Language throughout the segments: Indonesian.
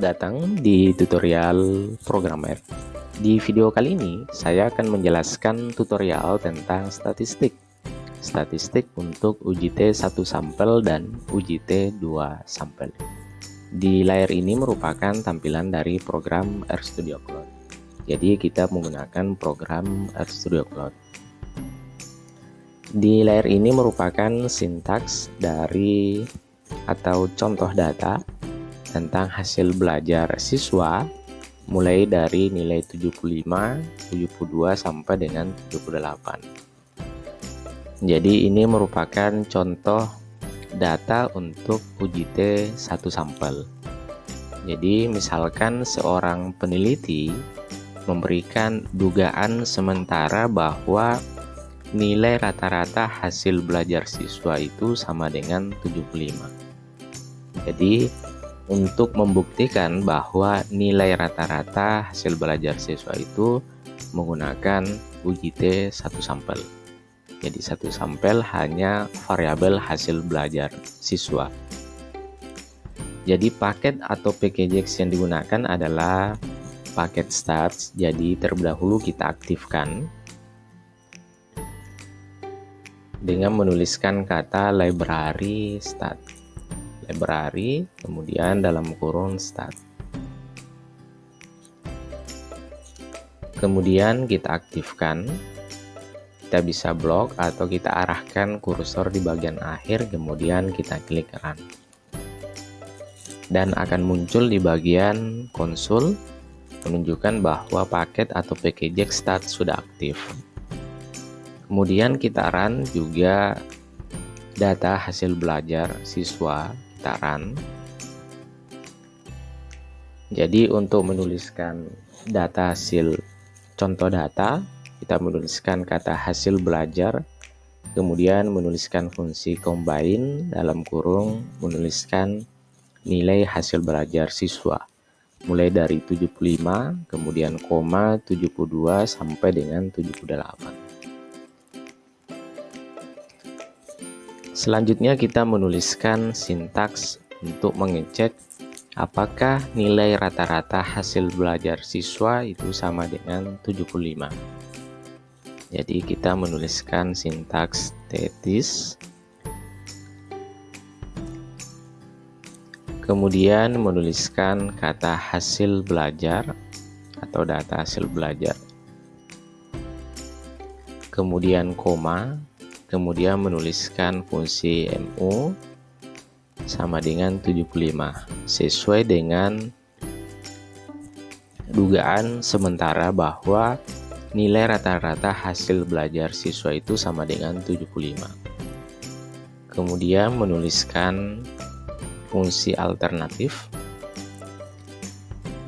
datang di tutorial programmer. Di video kali ini, saya akan menjelaskan tutorial tentang statistik. Statistik untuk UJT 1 sampel dan UJT 2 sampel. Di layar ini merupakan tampilan dari program RStudio Cloud. Jadi kita menggunakan program RStudio Cloud. Di layar ini merupakan sintaks dari atau contoh data tentang hasil belajar siswa mulai dari nilai 75, 72 sampai dengan 78. Jadi ini merupakan contoh data untuk UJT 1 sampel. Jadi misalkan seorang peneliti memberikan dugaan sementara bahwa nilai rata-rata hasil belajar siswa itu sama dengan 75. Jadi untuk membuktikan bahwa nilai rata-rata hasil belajar siswa itu menggunakan UJT 1 sampel. Jadi 1 sampel hanya variabel hasil belajar siswa. Jadi paket atau pkgex yang digunakan adalah paket stats. Jadi terlebih dahulu kita aktifkan dengan menuliskan kata library stat. Library, kemudian dalam kurung stat. Kemudian kita aktifkan. Kita bisa blok atau kita arahkan kursor di bagian akhir, kemudian kita klik run. Dan akan muncul di bagian konsol menunjukkan bahwa paket atau pkgex stat sudah aktif. Kemudian kita run juga data hasil belajar siswa, kita run. Jadi untuk menuliskan data hasil contoh data, kita menuliskan kata hasil belajar, kemudian menuliskan fungsi combine dalam kurung menuliskan nilai hasil belajar siswa mulai dari 75, kemudian koma 72 sampai dengan 78. Selanjutnya kita menuliskan sintaks untuk mengecek apakah nilai rata-rata hasil belajar siswa itu sama dengan 75. Jadi kita menuliskan sintaks statis. Kemudian menuliskan kata hasil belajar atau data hasil belajar. Kemudian koma. Kemudian menuliskan fungsi mu sama dengan 75 sesuai dengan dugaan sementara bahwa nilai rata-rata hasil belajar siswa itu sama dengan 75. Kemudian menuliskan fungsi alternatif.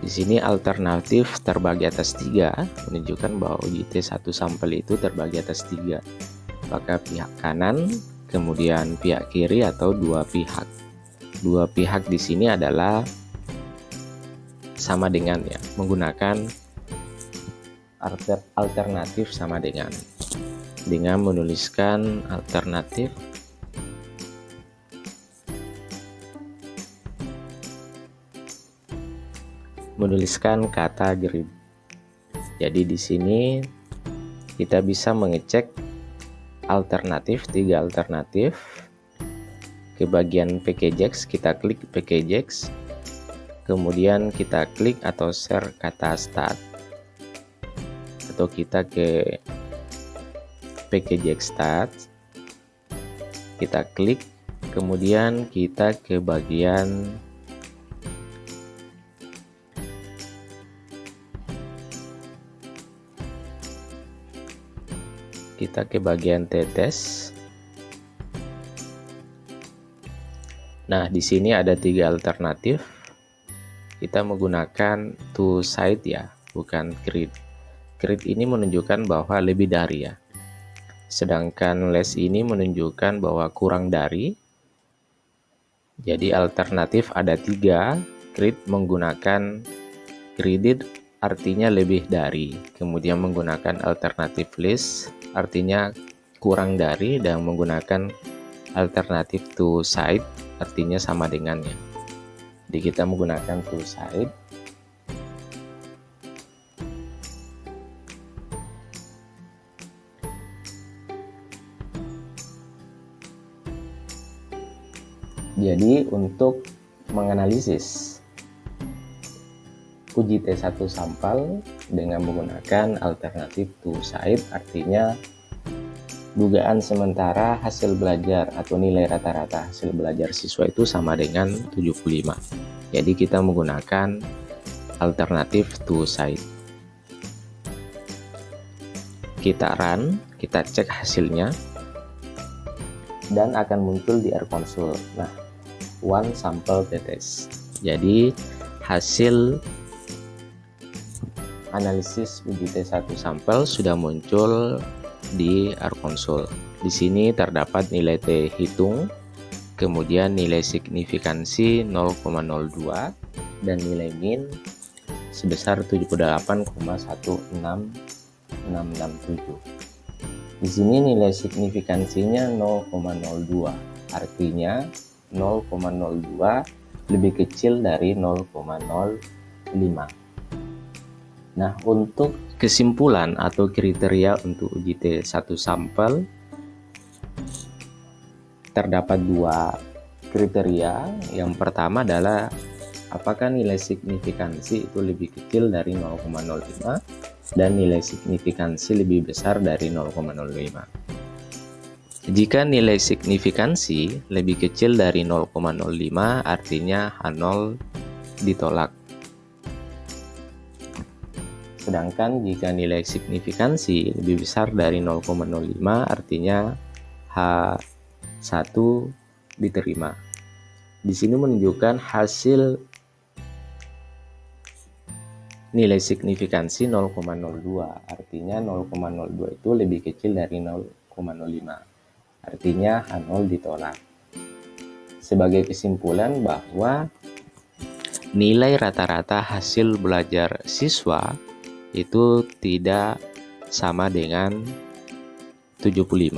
Di sini alternatif terbagi atas 3 menunjukkan bahwa UJT 1 sampel itu terbagi atas 3. Apakah pihak kanan, kemudian pihak kiri, atau dua pihak. Dua pihak di sini adalah sama dengan ya, menggunakan alternatif sama dengan menuliskan alternatif. Menuliskan kata grid. Jadi di sini kita bisa mengecek alternatif, 3 alternatif. Ke bagian pkgex kita klik pkgex, kemudian kita klik atau share kata stat, atau kita ke pkgex stat, kita klik, kemudian kita ke bagian t-test. Nah, di sini ada 3 alternatif. Kita menggunakan to side ya, bukan grid. Grid ini menunjukkan bahwa lebih dari ya. Sedangkan less ini menunjukkan bahwa kurang dari. Jadi alternatif ada 3. Grid menggunakan gridded artinya lebih dari. Kemudian menggunakan alternatif less artinya kurang dari, dan menggunakan alternatif to side artinya sama dengannya. Jadi kita menggunakan toSide. Jadi untuk menganalisis uji T1 sampel dengan menggunakan alternatif toSide, artinya dugaan sementara hasil belajar atau nilai rata-rata hasil belajar siswa itu sama dengan 75. Jadi kita menggunakan alternatif toSide. Kita run, kita cek hasilnya, dan akan muncul di rConsole. Nah, one sample t-test. Jadi hasil analisis uji T1 sampel sudah muncul di rConsole. Di sini terdapat nilai T hitung, kemudian nilai signifikansi 0,02 dan nilai min sebesar 78,16667. Di sini nilai signifikansinya 0,02, artinya 0,02 lebih kecil dari 0,05. Nah, untuk kesimpulan atau kriteria untuk uji T1 sampel terdapat dua kriteria. Yang pertama adalah apakah nilai signifikansi itu lebih kecil dari 0,05 dan nilai signifikansi lebih besar dari 0,05. Jika nilai signifikansi lebih kecil dari 0,05, artinya H0 ditolak. Sedangkan jika nilai signifikansi lebih besar dari 0,05, artinya H1 diterima. Di sini menunjukkan hasil nilai signifikansi 0,02, artinya 0,02 itu lebih kecil dari 0,05. Artinya H0 ditolak. Sebagai kesimpulan bahwa nilai rata-rata hasil belajar siswa itu tidak sama dengan 75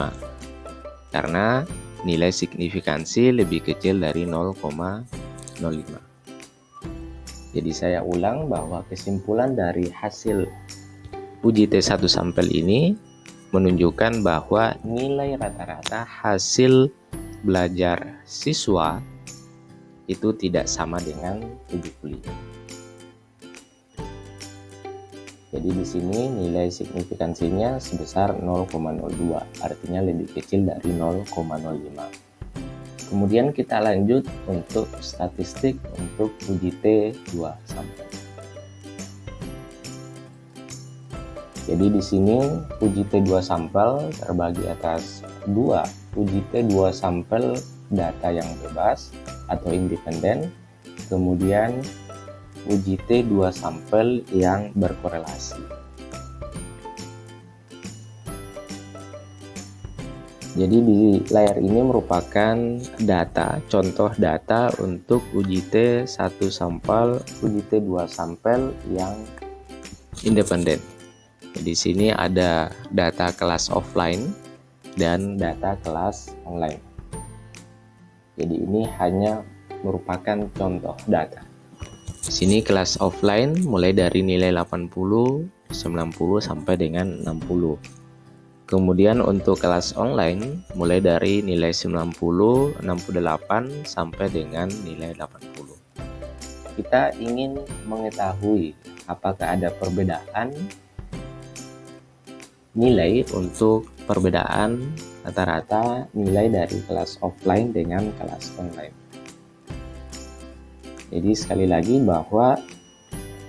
karena nilai signifikansi lebih kecil dari 0,05. Jadi saya ulang bahwa kesimpulan dari hasil uji T1 sampel ini menunjukkan bahwa nilai rata-rata hasil belajar siswa itu tidak sama dengan 75. Jadi di sini nilai signifikansinya sebesar 0,02, artinya lebih kecil dari 0,05. Kemudian kita lanjut untuk statistik untuk uji T2 sampel. Jadi di sini uji T2 sampel terbagi atas dua, uji T2 sampel data yang bebas atau independen, kemudian uji T2 sampel yang berkorelasi. Jadi di layar ini merupakan data, contoh data untuk uji T1 sampel, uji T2 sampel yang independen. Di sini ada data kelas offline dan data kelas online. Jadi ini hanya merupakan contoh data. Di sini kelas offline mulai dari nilai 80, 90 sampai dengan 60. Kemudian untuk kelas online mulai dari nilai 90, 68 sampai dengan nilai 80. Kita ingin mengetahui apakah ada perbedaan nilai untuk perbedaan rata-rata nilai dari kelas offline dengan kelas online. Jadi sekali lagi bahwa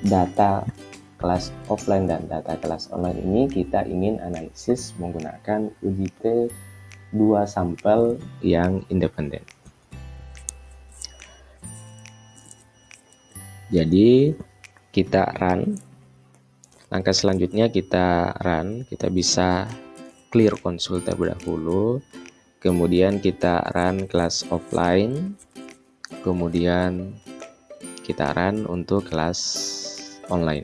data kelas offline dan data kelas online ini kita ingin analisis menggunakan uji T2 sampel yang independen. Jadi kita run. Langkah selanjutnya kita run, kita bisa clear console terlebih dahulu. Kemudian kita run kelas offline. Kemudian kita run untuk kelas online.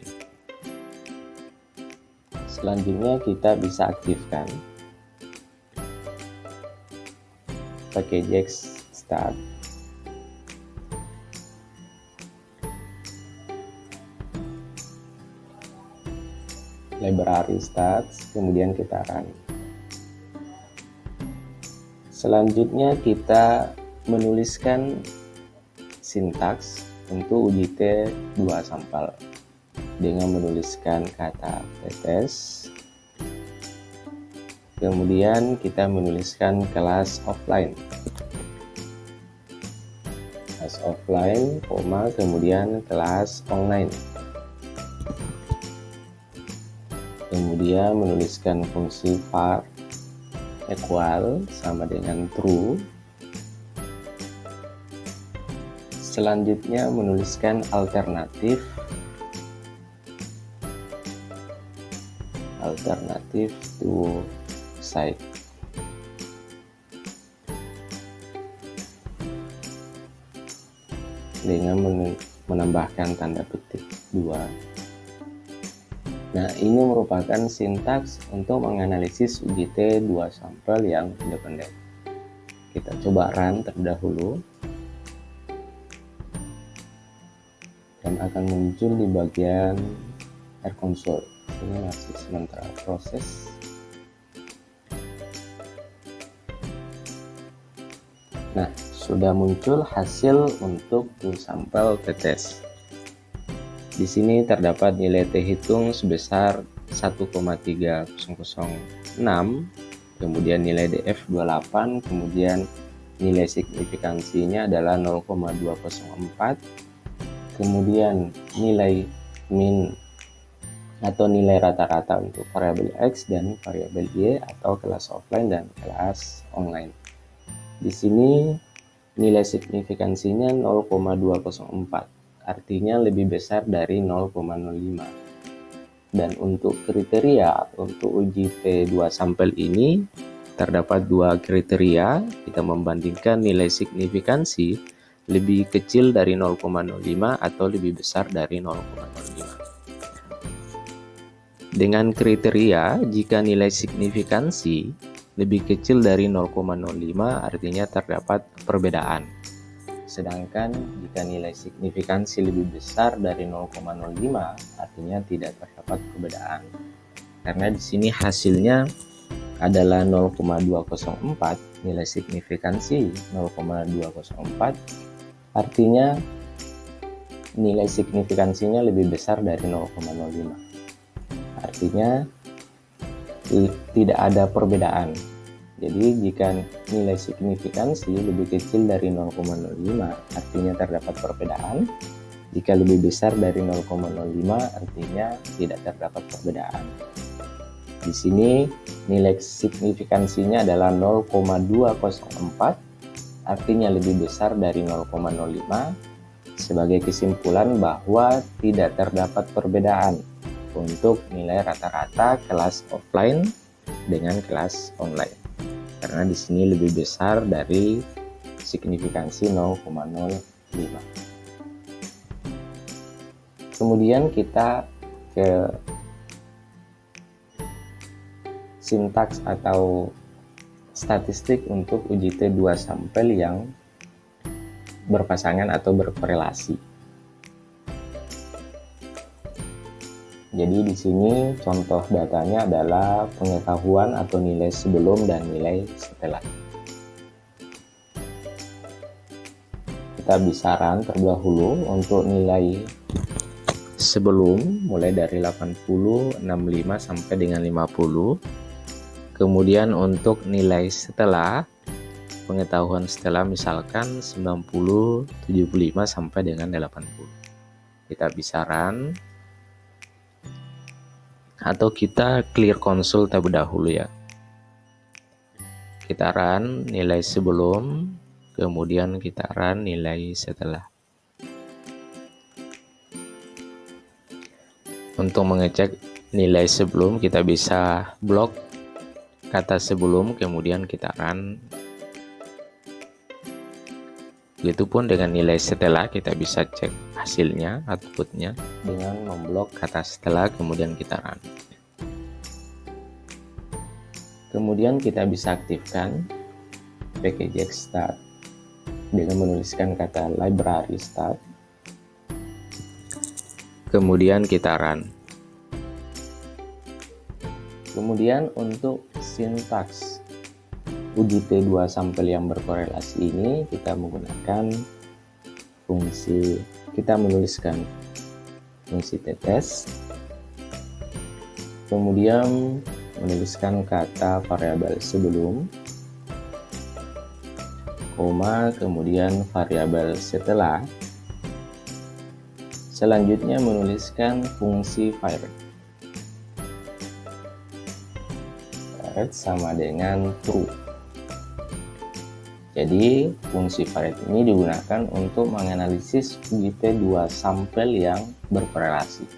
Selanjutnya kita bisa aktifkan pakai JAX Start. library start, kemudian kita run. Selanjutnya kita menuliskan sintaks untuk UJT 2 sampel dengan menuliskan kata tetes. Kemudian kita menuliskan kelas offline. Kelas offline, kemudian kelas online. Kemudian menuliskan fungsi var equal sama dengan true. Selanjutnya menuliskan alternatif to site. Dengan menambahkan tanda petik 2. Nah, ini merupakan sintaks untuk menganalisis UJT 2 sampel yang independen. Kita coba run terlebih dahulu. Dan akan muncul di bagian Air Console. Ini masih sementara proses. Nah, sudah muncul hasil untuk sampel tetes. Di sini terdapat nilai T hitung sebesar 1,3006, kemudian nilai DF 28, kemudian nilai signifikansinya adalah 0,204, kemudian nilai min atau nilai rata-rata untuk variabel X dan variabel Y atau kelas offline dan kelas online. Di sini nilai signifikansinya 0,204. Artinya lebih besar dari 0,05. Dan untuk kriteria untuk UJT 2 sampel ini terdapat 2 kriteria. Kita membandingkan nilai signifikansi lebih kecil dari 0,05 atau lebih besar dari 0,05. Dengan kriteria jika nilai signifikansi lebih kecil dari 0,05 artinya terdapat perbedaan. Sedangkan jika nilai signifikansi lebih besar dari 0,05 artinya tidak terdapat perbedaan. Karena di sini hasilnya adalah 0,204, nilai signifikansi 0,204, artinya nilai signifikansinya lebih besar dari 0,05. Artinya tidak ada perbedaan. Jadi jika nilai signifikansi lebih kecil dari 0,05 artinya terdapat perbedaan. Jika lebih besar dari 0,05 artinya tidak terdapat perbedaan. Di sini nilai signifikansinya adalah 0,204 artinya lebih besar dari 0,05. Sebagai kesimpulan bahwa tidak terdapat perbedaan untuk nilai rata-rata kelas offline dengan kelas online. Karena di sini lebih besar dari signifikansi 0,05. Kemudian kita ke sintaks atau statistik untuk UJT 2 sampel yang berpasangan atau berkorelasi. Jadi di sini contoh datanya adalah pengetahuan atau nilai sebelum dan nilai setelah. Kita bisa run terlebih dahulu untuk nilai sebelum mulai dari 80, 65 sampai dengan 50. Kemudian untuk nilai setelah pengetahuan setelah misalkan 90, 75 sampai dengan 80. Kita bisa run atau kita clear console terlebih dahulu ya. Kita run nilai sebelum, kemudian kita run nilai setelah. Untuk mengecek nilai sebelum kita bisa blok kata sebelum, kemudian kita run. Begitupun dengan nilai setelah, kita bisa cek hasilnya, outputnya dengan memblok kata setelah, kemudian kita run. Kemudian kita bisa aktifkan package start dengan menuliskan kata library start. Kemudian kita run. Kemudian untuk sintaks uji T2 sampel yang berkorelasi ini kita menggunakan fungsi, kita menuliskan fungsi tetes, kemudian menuliskan kata variabel sebelum, koma, kemudian variabel setelah. Selanjutnya menuliskan fungsi var. Sama dengan true. Jadi fungsi var ini digunakan untuk menganalisis uji T2 sampel yang berkorelasi.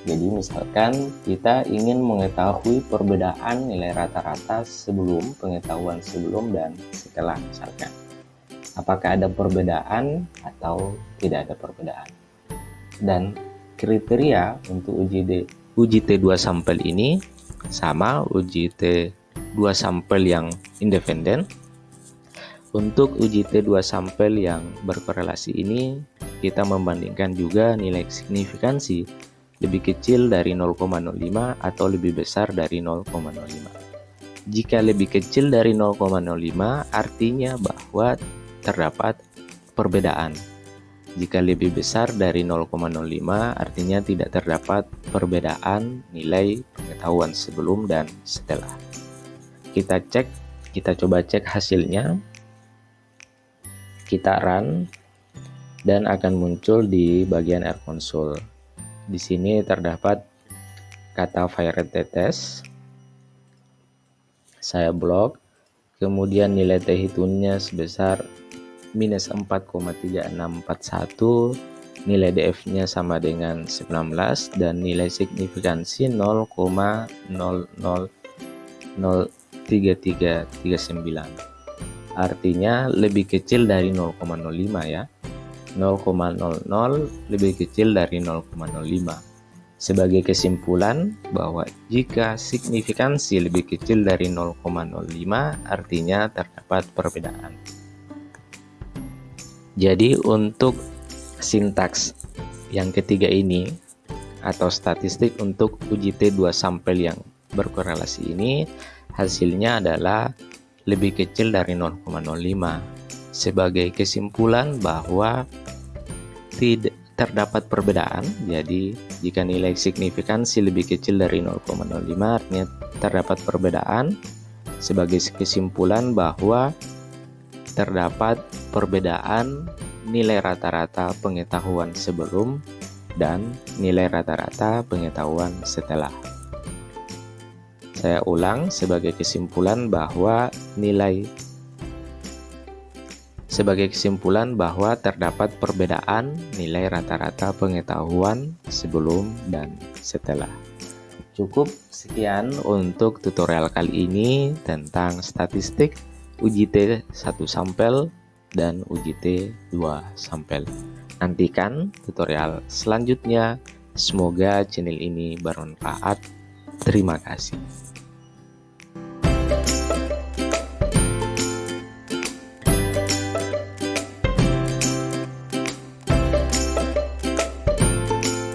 Jadi misalkan kita ingin mengetahui perbedaan nilai rata-rata sebelum, pengetahuan sebelum dan setelah misalkan. Apakah ada perbedaan atau tidak ada perbedaan. Dan kriteria untuk uji T2 sampel ini sama uji T2 sampel yang independen. Untuk uji T2 sampel yang berkorelasi ini kita membandingkan juga nilai signifikansi lebih kecil dari 0,05 atau lebih besar dari 0,05. Jika lebih kecil dari 0,05 artinya bahwa terdapat perbedaan. Jika lebih besar dari 0,05 artinya tidak terdapat perbedaan nilai pengetahuan sebelum dan setelah. Kita coba cek hasilnya. Kita run dan akan muncul di bagian R console. Di sini terdapat kata var tetes. Saya blok. Kemudian nilai T hitungnya sebesar minus 4,3641, nilai DF-nya sama dengan 19, dan nilai signifikansi 0,003339. Artinya lebih kecil dari 0,05 ya. 0,00 lebih kecil dari 0,05. Sebagai kesimpulan bahwa jika signifikansi lebih kecil dari 0,05 artinya terdapat perbedaan. Jadi untuk sintaks yang ketiga ini atau statistik untuk uji T2 sampel yang berkorelasi ini hasilnya adalah lebih kecil dari 0,05. Sebagai kesimpulan bahwa tidak terdapat perbedaan, jadi jika nilai signifikansi lebih kecil dari 0,05 artinya terdapat perbedaan. Sebagai kesimpulan bahwa terdapat perbedaan nilai rata-rata pengetahuan sebelum dan nilai rata-rata pengetahuan setelah. Saya ulang, sebagai kesimpulan bahwa terdapat perbedaan nilai rata-rata pengetahuan sebelum dan setelah. Cukup sekian untuk tutorial kali ini tentang statistik uji T1 sampel dan uji T2 sampel. Nantikan tutorial selanjutnya. Semoga channel ini bermanfaat. Terima kasih.